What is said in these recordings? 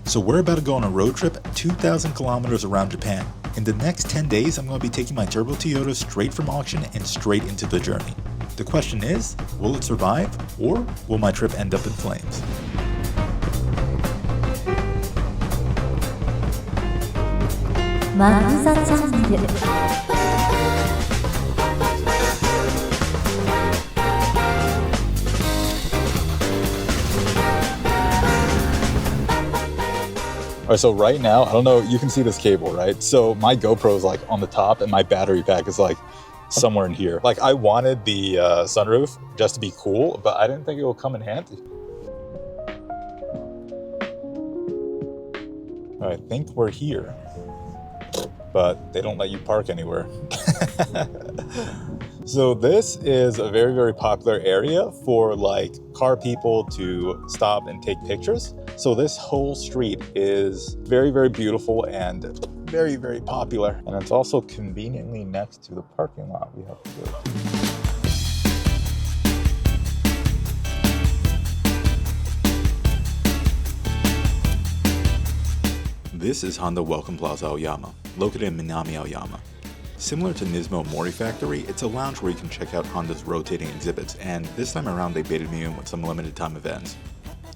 So we're about to go on a road trip 2,000 kilometers around Japan. In the next 10 days, I'm going to be taking my turbo Toyota straight from auction and straight into the journey. The question is, will it survive, or will my trip end up in flames? Alright, so right now, I don't know, you can see this cable, right? So my GoPro is like on the top and my battery pack is like somewhere in here. Like I wanted the sunroof just to be cool, but I didn't think it will come in handy. I think we're here, but they don't let you park anywhere. So this is a very, very popular area for like car people to stop and take pictures. So this whole street is very, very beautiful and very, very popular. And it's also conveniently next to the parking lot we have to go to. This is Honda Welcome Plaza Aoyama, located in Minami Aoyama. Similar to Nismo Mori Factory, it's a lounge where you can check out Honda's rotating exhibits, and this time around they baited me in with some limited time events.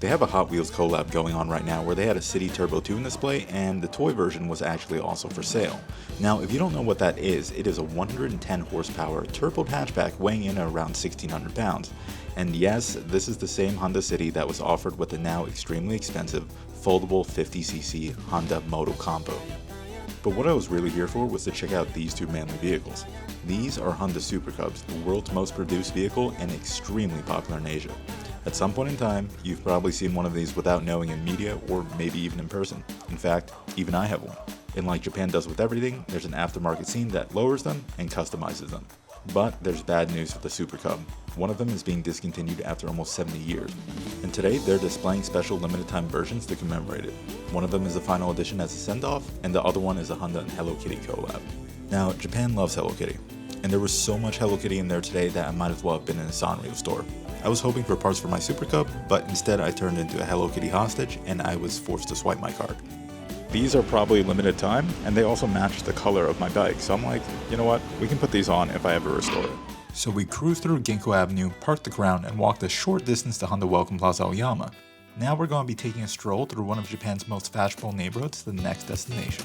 They have a Hot Wheels collab going on right now where they had a City Turbo 2 in display, and the toy version was actually also for sale. Now, if you don't know what that is, it is a 110 horsepower turbo hatchback weighing in at around 1,600 pounds. And yes, this is the same Honda City that was offered with the now extremely expensive foldable 50cc Honda Moto Combo. But what I was really here for was to check out these two manly vehicles. These are Honda Super Cubs, the world's most produced vehicle and extremely popular in Asia. At some point in time, you've probably seen one of these without knowing in media or maybe even in person. In fact, even I have one. And like Japan does with everything, there's an aftermarket scene that lowers them and customizes them. But there's bad news for the Super Cub. One of them is being discontinued after almost 70 years. And today they're displaying special limited time versions to commemorate it. One of them is a final edition as a send-off, and the other one is a Honda and Hello Kitty collab. Now, Japan loves Hello Kitty, and there was so much Hello Kitty in there today that I might as well have been in a Sanrio store. I was hoping for parts for my Super Cub, but instead I turned into a Hello Kitty hostage and I was forced to swipe my card. These are probably limited time, and they also match the color of my bike, so I'm like, you know what, we can put these on if I ever restore it. So we cruised through Ginkgo Avenue, parked the Crown, and walked a short distance to Honda Welcome Plaza Aoyama. Now we're going to be taking a stroll through one of Japan's most fashionable neighborhoods to the next destination.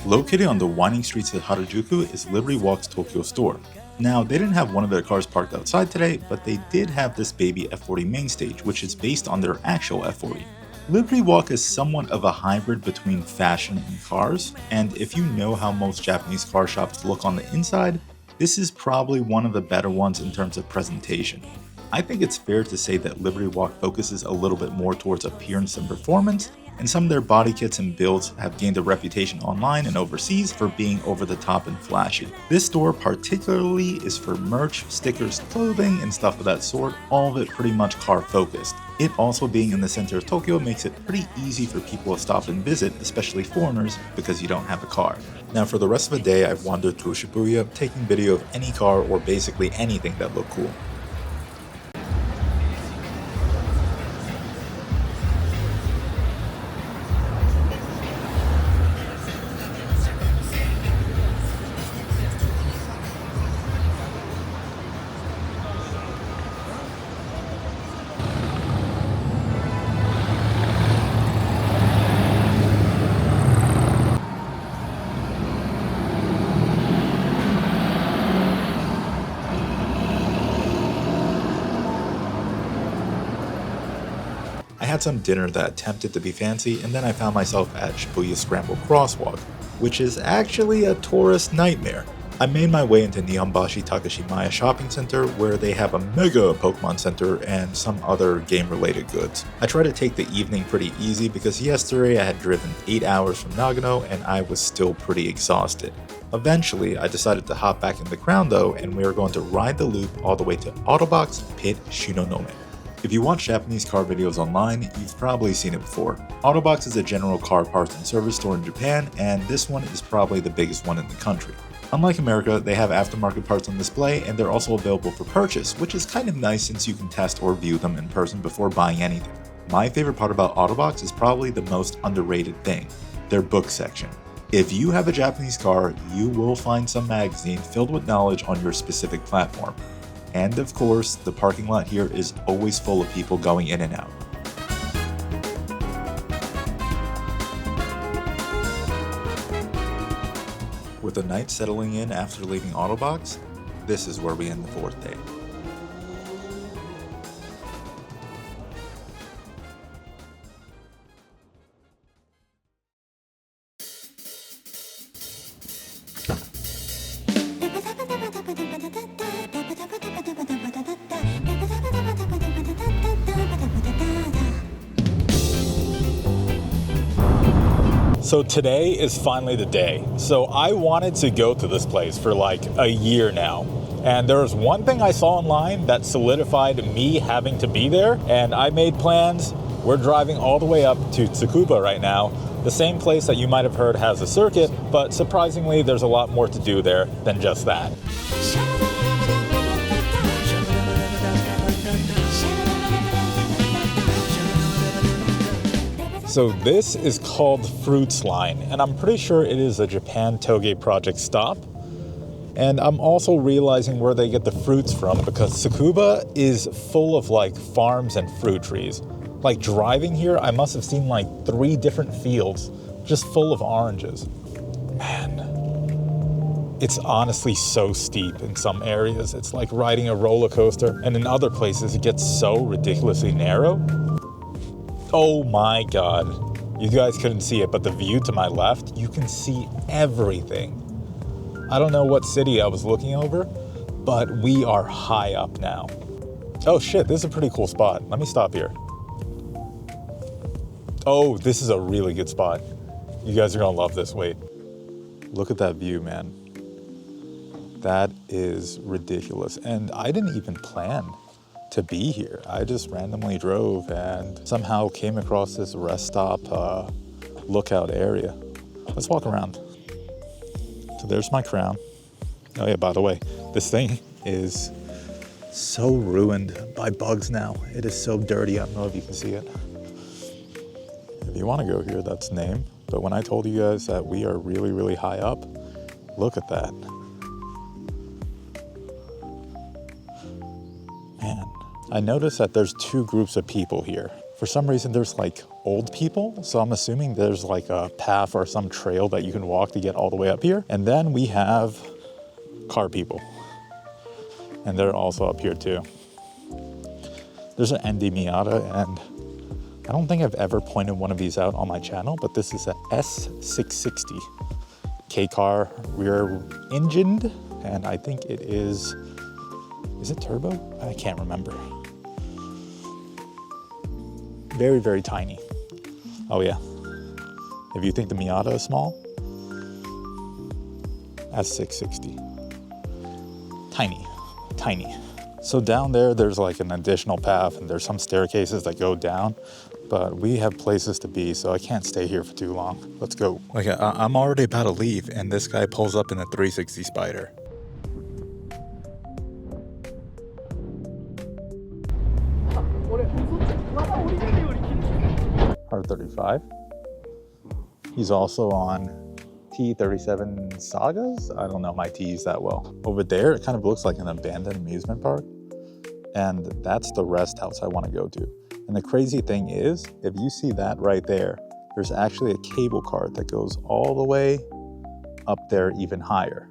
Located on the winding streets of Harajuku is Liberty Walk's Tokyo store. Now, they didn't have one of their cars parked outside today, but they did have this baby F40 main stage, which is based on their actual F40. Liberty Walk is somewhat of a hybrid between fashion and cars, and if you know how most Japanese car shops look on the inside, this is probably one of the better ones in terms of presentation. I think it's fair to say that Liberty Walk focuses a little bit more towards appearance and performance, and some of their body kits and builds have gained a reputation online and overseas for being over the top and flashy. This store particularly is for merch, stickers, clothing, and stuff of that sort, all of it pretty much car focused. It also being in the center of Tokyo makes it pretty easy for people to stop and visit, especially foreigners, because you don't have a car. Now for the rest of the day, I've wandered through Shibuya, taking video of any car or basically anything that looked cool. I had some dinner that attempted to be fancy, and then I found myself at Shibuya Scramble Crosswalk, which is actually a tourist nightmare. I made my way into Nihonbashi Takashimaya Shopping Center, where they have a mega Pokemon Center and some other game-related goods. I tried to take the evening pretty easy because yesterday I had driven 8 hours from Nagano and I was still pretty exhausted. Eventually, I decided to hop back in the crown though, and we are going to ride the loop all the way to Autobox Pit Shinonome. If you watch Japanese car videos online, you've probably seen it before. Autobox is a general car parts and service store in Japan, and this one is probably the biggest one in the country. Unlike America, they have aftermarket parts on display, and they're also available for purchase, which is kind of nice since you can test or view them in person before buying anything. My favorite part about Autobox is probably the most underrated thing, their book section. If you have a Japanese car, you will find some magazine filled with knowledge on your specific platform. And of course, the parking lot here is always full of people going in and out. With the night settling in after leaving Autobox, this is where we end the fourth day. So today is finally the day. So I wanted to go to this place for like a year now. And there was one thing I saw online that solidified me having to be there. And I made plans. We're driving all the way up to Tsukuba right now. The same place that you might have heard has a circuit, but surprisingly, there's a lot more to do there than just that. So this is called Fruits Line, and I'm pretty sure it is a Japan Toge project stop. And I'm also realizing where they get the fruits from, because Tsukuba is full of like farms and fruit trees. Like driving here, I must have seen like 3 different fields just full of oranges. Man, it's honestly so steep in some areas. It's like riding a roller coaster, and in other places it gets so ridiculously narrow. Oh my god, you guys couldn't see it, but the view to my left, you can see everything. I don't know what city I was looking over, but we are high up now. Oh shit, this is a pretty cool spot. Let me stop here. Oh, this is a really good spot. You guys are gonna love this, wait. Look at that view, man. That is ridiculous, and I didn't even plan to be here. I just randomly drove and somehow came across this rest stop lookout area. Let's walk around. So there's my crown. Oh yeah, by the way, this thing is so ruined by bugs now. It is so dirty, I don't know if you can see it. If you want to go here, that's name. But when I told you guys that we are really, really high up, look at that. Man, I noticed that there's 2 groups of people here. For some reason, there's like old people. So I'm assuming there's like a path or some trail that you can walk to get all the way up here. And then we have car people. And they're also up here too. There's an ND Miata, and I don't think I've ever pointed one of these out on my channel, but this is a S660 K-car rear engined, and I think it is it turbo? I can't remember. Very, very tiny. Oh yeah. If you think the Miata is small, S660. Tiny, tiny. So down there, there's like an additional path, and there's some staircases that go down, but we have places to be, so I can't stay here for too long. Let's go. Okay, I'm already about to leave, and this guy pulls up in a 360 Spider. R35. He's also on T37 Sagas. I don't know my T's that well. Over there, it kind of looks like an abandoned amusement park. And that's the rest house I want to go to. And the crazy thing is, if you see that right there, there's actually a cable car that goes all the way up there even higher.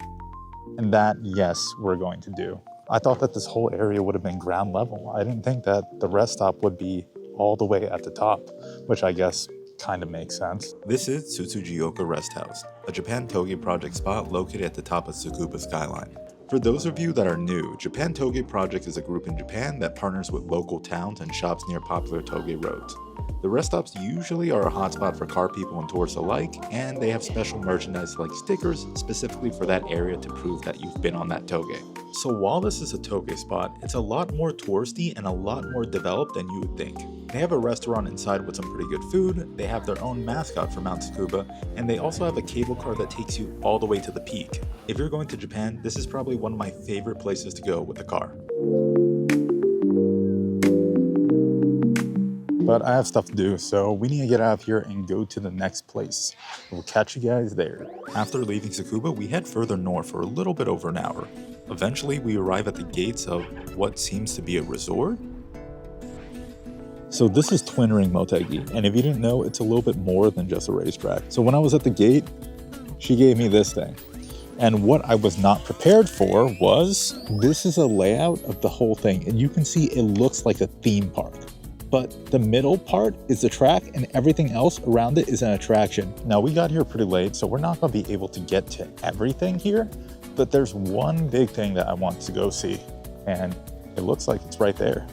And that, yes, we're going to do. I thought that this whole area would have been ground level. I didn't think that the rest stop would be all the way at the top, which I guess kind of makes sense. This is Tsutsuji-oka Rest House, a Japan Toge project spot located at the top of Tsukuba skyline. For those of you that are new, Japan Toge Project is a group in Japan that partners with local towns and shops near popular toge roads. The rest stops usually are a hotspot for car people and tourists alike, and they have special merchandise like stickers specifically for that area to prove that you've been on that toge. So while this is a toge spot, it's a lot more touristy and a lot more developed than you would think. They have a restaurant inside with some pretty good food, they have their own mascot for Mount Tsukuba, and they also have a cable car that takes you all the way to the peak. If you're going to Japan, this is probably one of my favorite places to go with a car. But I have stuff to do, so we need to get out of here and go to the next place. We'll catch you guys there. After leaving Tsukuba, we head further north for a little bit over an hour. Eventually, we arrive at the gates of what seems to be a resort. So this is Twin Ring Motegi, and if you didn't know, it's a little bit more than just a racetrack. So when I was at the gate, she gave me this thing. And what I was not prepared for was, this is a layout of the whole thing, and you can see it looks like a theme park. But the middle part is the track and everything else around it is an attraction. Now we got here pretty late, so we're not gonna be able to get to everything here, but there's one big thing that I want to go see, and it looks like it's right there.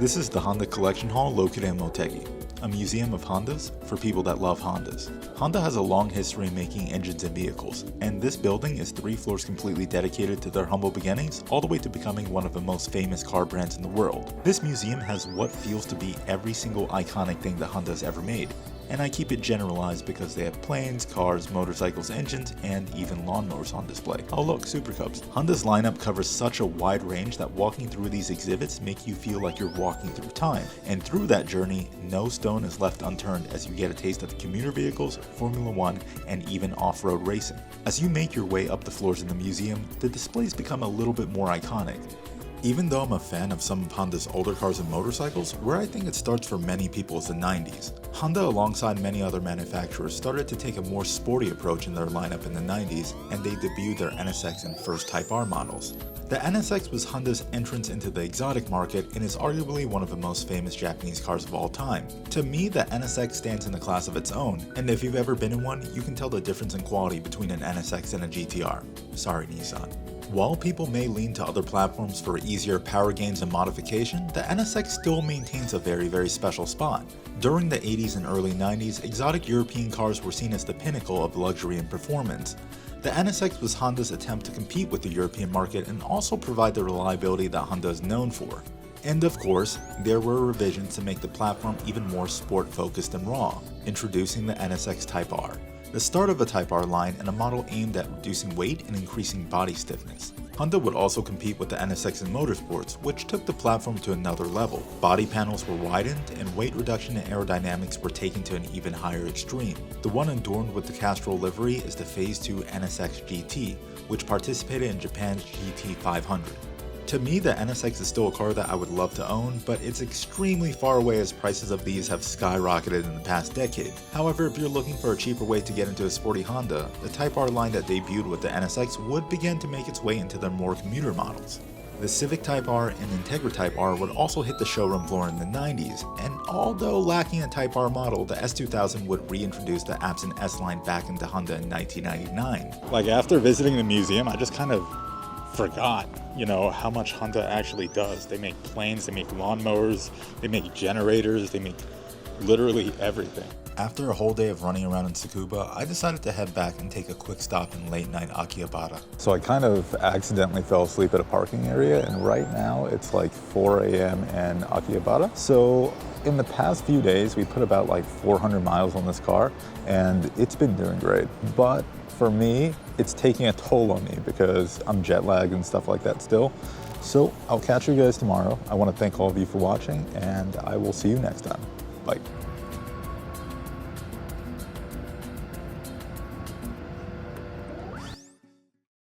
This is the Honda Collection Hall located in Motegi, a museum of Hondas for people that love Hondas. Honda has a long history in making engines and vehicles, and this building is 3 floors completely dedicated to their humble beginnings, all the way to becoming one of the most famous car brands in the world. This museum has what feels to be every single iconic thing that Honda has ever made. And I keep it generalized because they have planes, cars, motorcycles, engines, and even lawnmowers on display. Oh look, Super Cubs. Honda's lineup covers such a wide range that walking through these exhibits make you feel like you're walking through time. And through that journey, no stone is left unturned as you get a taste of commuter vehicles, Formula One, and even off-road racing. As you make your way up the floors in the museum, the displays become a little bit more iconic. Even though I'm a fan of some of Honda's older cars and motorcycles, where I think it starts for many people is the 90s. Honda, alongside many other manufacturers, started to take a more sporty approach in their lineup in the 90s, and they debuted their NSX and first Type R models. The NSX was Honda's entrance into the exotic market and is arguably one of the most famous Japanese cars of all time. To me, the NSX stands in a class of its own, and if you've ever been in one, you can tell the difference in quality between an NSX and a GTR. Sorry, Nissan. While people may lean to other platforms for easier power gains and modification, the NSX still maintains a very special spot. During the 80s and early 90s, exotic European cars were seen as the pinnacle of luxury and performance. The NSX was Honda's attempt to compete with the European market and also provide the reliability that Honda is known for. And of course, there were revisions to make the platform even more sport-focused and raw, introducing the NSX Type R. The start of a Type R line and a model aimed at reducing weight and increasing body stiffness. Honda would also compete with the NSX in motorsports, which took the platform to another level. Body panels were widened, and weight reduction and aerodynamics were taken to an even higher extreme. The one adorned with the Castrol livery is the Phase 2 NSX GT, which participated in Japan's GT 500. To me, the NSX is still a car that I would love to own, but it's extremely far away as prices of these have skyrocketed in the past decade. However, if you're looking for a cheaper way to get into a sporty Honda, the Type R line that debuted with the NSX would begin to make its way into their more commuter models. The Civic Type R and Integra Type R would also hit the showroom floor in the 90s, and although lacking a Type R model, the S2000 would reintroduce the absent S-line back into Honda in 1999. Like, after visiting the museum, I just kind of forgot, how much Honda actually does. They make planes, they make lawnmowers, they make generators, they make literally everything. After a whole day of running around in Tsukuba, I decided to head back and take a quick stop in late night Akihabara. So I kind of accidentally fell asleep at a parking area, and right now it's like 4 a.m. in Akihabara. So in the past few days, we put about like 400 miles on this car, and it's been doing great. But for me, it's taking a toll on me because I'm jet lagged and stuff like that still. So I'll catch you guys tomorrow. I want to thank all of you for watching, and I will see you next time. Bye.